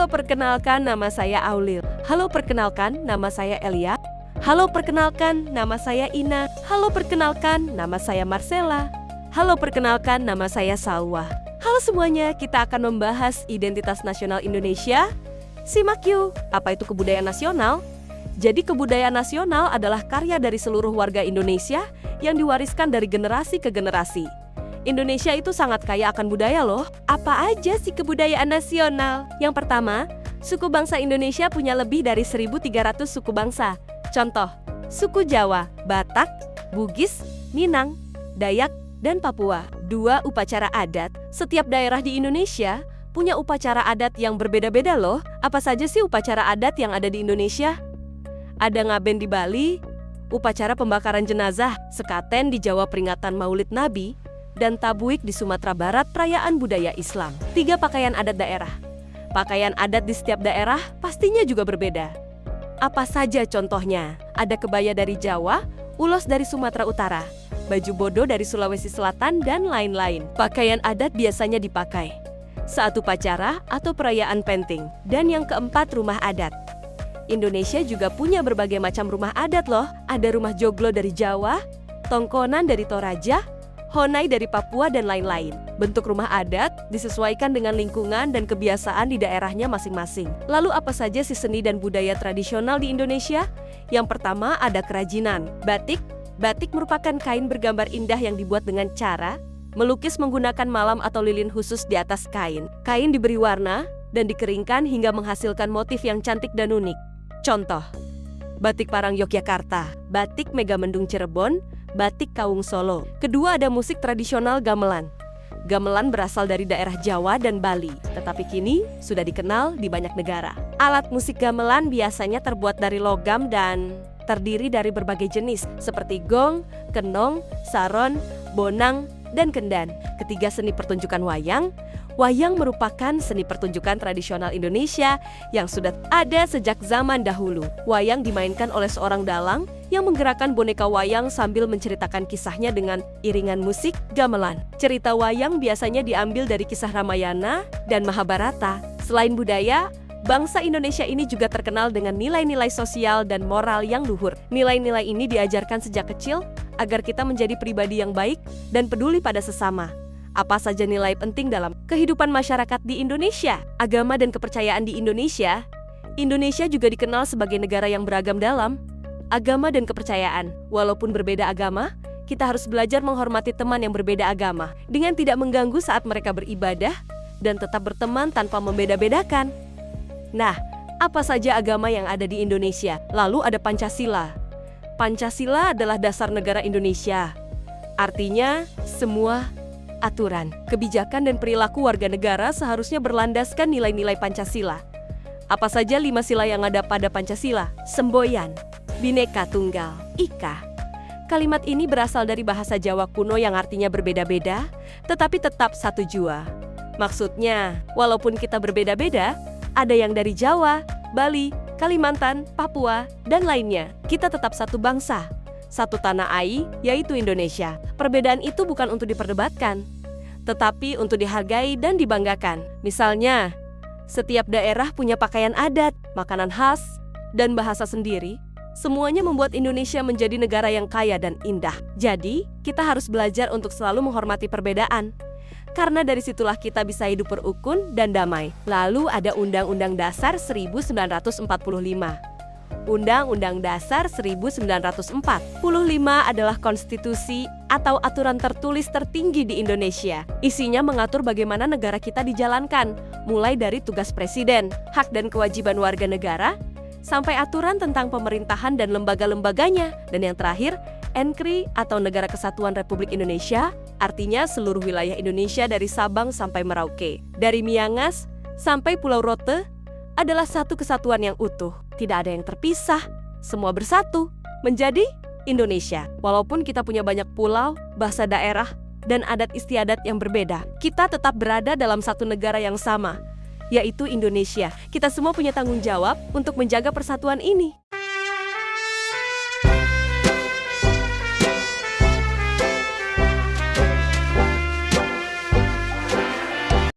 Halo, perkenalkan nama saya Aulil. Halo, perkenalkan nama saya Elia. Halo, perkenalkan nama saya Ina. Halo, perkenalkan nama saya Marcella. Halo, perkenalkan nama saya Salwa. Halo semuanya, kita akan membahas identitas nasional Indonesia. Simak yuk, apa itu kebudayaan nasional? Jadi kebudayaan nasional adalah karya dari seluruh warga Indonesia yang diwariskan dari generasi ke generasi. Indonesia itu sangat kaya akan budaya loh. Apa aja sih kebudayaan nasional? Yang pertama, suku bangsa Indonesia punya lebih dari 1.300 suku bangsa. Contoh, suku Jawa, Batak, Bugis, Minang, Dayak, dan Papua. 2. Upacara adat. Setiap daerah di Indonesia punya upacara adat yang berbeda-beda loh. Apa saja sih upacara adat yang ada di Indonesia? Ada ngaben di Bali, upacara pembakaran jenazah, sekaten di Jawa peringatan Maulid Nabi, dan tabuik di Sumatera Barat perayaan budaya Islam. 3. Pakaian adat daerah. Pakaian adat di setiap daerah pastinya juga berbeda. Apa saja contohnya? Ada kebaya dari Jawa, ulos dari Sumatera Utara, baju bodo dari Sulawesi Selatan, dan lain-lain. Pakaian adat biasanya dipakai saat upacara atau perayaan penting. Dan yang keempat, rumah adat. Indonesia juga punya berbagai macam rumah adat loh. Ada rumah joglo dari Jawa, tongkonan dari Toraja, Honai dari Papua, dan lain-lain. Bentuk rumah adat disesuaikan dengan lingkungan dan kebiasaan di daerahnya masing-masing. Lalu apa saja sih seni dan budaya tradisional di Indonesia? Yang pertama ada kerajinan. Batik. Batik merupakan kain bergambar indah yang dibuat dengan cara melukis menggunakan malam atau lilin khusus di atas kain. Kain diberi warna dan dikeringkan hingga menghasilkan motif yang cantik dan unik. Contoh, batik Parang Yogyakarta, batik Megamendung Cirebon, batik Kaung Solo. Kedua ada musik tradisional gamelan. Gamelan berasal dari daerah Jawa dan Bali, tetapi kini sudah dikenal di banyak negara. Alat musik gamelan biasanya terbuat dari logam dan terdiri dari berbagai jenis seperti gong, kenong, saron, bonang, dan kendan. Ketiga, seni pertunjukan wayang. Wayang merupakan seni pertunjukan tradisional Indonesia yang sudah ada sejak zaman dahulu. Wayang dimainkan oleh seorang dalang yang menggerakkan boneka wayang sambil menceritakan kisahnya dengan iringan musik gamelan. Cerita wayang biasanya diambil dari kisah Ramayana dan Mahabharata. Selain budaya, bangsa Indonesia ini juga terkenal dengan nilai-nilai sosial dan moral yang luhur. Nilai-nilai ini diajarkan sejak kecil agar kita menjadi pribadi yang baik dan peduli pada sesama. Apa saja nilai penting dalam kehidupan masyarakat di Indonesia? Agama dan kepercayaan di Indonesia. Indonesia juga dikenal sebagai negara yang beragam dalam agama dan kepercayaan. Walaupun berbeda agama, kita harus belajar menghormati teman yang berbeda agama dengan tidak mengganggu saat mereka beribadah dan tetap berteman tanpa membeda-bedakan. Nah, apa saja agama yang ada di Indonesia? Lalu ada Pancasila. Pancasila adalah dasar negara Indonesia. Artinya, semua aturan, kebijakan, dan perilaku warga negara seharusnya berlandaskan nilai-nilai Pancasila. Apa saja 5 sila yang ada pada Pancasila? Semboyan, Bhinneka Tunggal Ika. Kalimat ini berasal dari bahasa Jawa kuno yang artinya berbeda-beda, tetapi tetap satu jua. Maksudnya, walaupun kita berbeda-beda, ada yang dari Jawa, Bali, Kalimantan, Papua, dan lainnya, kita tetap satu bangsa, satu tanah air, yaitu Indonesia. Perbedaan itu bukan untuk diperdebatkan, tetapi untuk dihargai dan dibanggakan. Misalnya, setiap daerah punya pakaian adat, makanan khas, dan bahasa sendiri. Semuanya membuat Indonesia menjadi negara yang kaya dan indah. Jadi, kita harus belajar untuk selalu menghormati perbedaan. Karena dari situlah kita bisa hidup berukun dan damai. Lalu ada Undang-Undang Dasar 1945. Undang-Undang Dasar 1945 adalah konstitusi atau aturan tertulis tertinggi di Indonesia. Isinya mengatur bagaimana negara kita dijalankan, mulai dari tugas presiden, hak dan kewajiban warga negara, sampai aturan tentang pemerintahan dan lembaga-lembaganya. Dan yang terakhir, NKRI atau Negara Kesatuan Republik Indonesia, artinya seluruh wilayah Indonesia dari Sabang sampai Merauke, dari Miangas sampai Pulau Rote, adalah satu kesatuan yang utuh. Tidak ada yang terpisah, semua bersatu menjadi Indonesia. Walaupun kita punya banyak pulau, bahasa daerah, dan adat istiadat yang berbeda, kita tetap berada dalam satu negara yang sama, yaitu Indonesia. Kita semua punya tanggung jawab untuk menjaga persatuan ini.